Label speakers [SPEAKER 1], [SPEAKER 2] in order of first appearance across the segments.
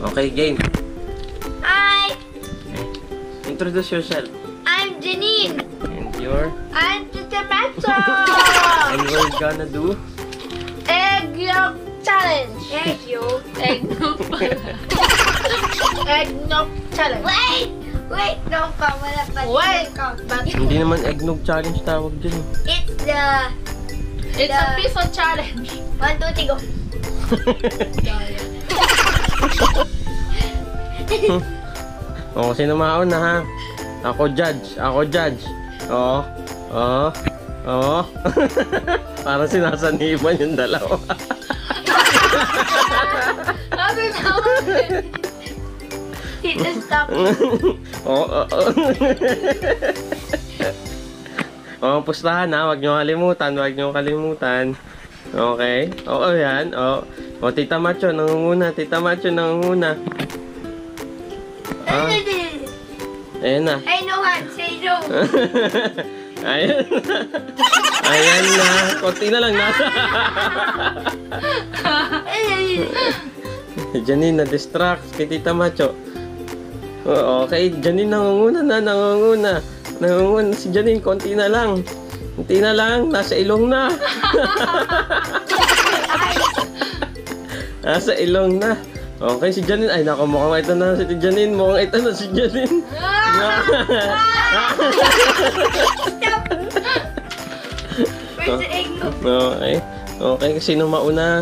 [SPEAKER 1] Okay, game.
[SPEAKER 2] Hi,
[SPEAKER 1] Introduce yourself.
[SPEAKER 2] I'm Janine.
[SPEAKER 1] And you're...
[SPEAKER 2] I'm the tomato.
[SPEAKER 1] And we're gonna do...
[SPEAKER 2] Egg yolk challenge. Egg yolk. Egg yolk. Egg yolk challenge. Wait, no pa, wala pa. Wait,
[SPEAKER 1] Hindi naman eggnog challenge tawag dyan.
[SPEAKER 2] It's a piece of challenge. 1, 2, 3, go.
[SPEAKER 1] O, sino mauna ha? Ako judge. Oo. Parang sinasaniban yung dalawa.
[SPEAKER 2] Sabi naman. Dito stop.
[SPEAKER 1] Oo. Pustahan ha. Huwag nyo kalimutan. Okay? Oo, yan. O, Tita Macho, nangunguna. Ayan na.
[SPEAKER 2] I know what, say no.
[SPEAKER 1] Ayan na. Konti na lang nasa. Janine, na-distract kay Tita Macho. Okay, Janine nangunguna si Janine, konti na lang, nasa ilong na. Nasa ilong na. Okay, si Janine, ay nako, mukhang ito na si Janine,
[SPEAKER 2] Where's the egg no?
[SPEAKER 1] Okay, sino mauna?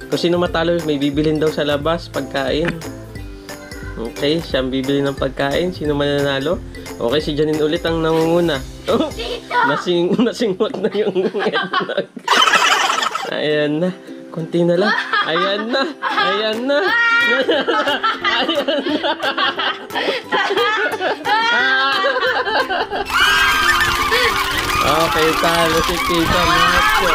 [SPEAKER 1] Kung sino matalo, may bibilhin daw sa labas, pagkain. Okay, siyang bibili ng pagkain. Sino mananalo? Okay, si Janine ulit ang nangunguna. Oh, nasingot na yung eggnog. Ayan na. Konti na lang. Ayan na. Okay, talo si Tita Macho.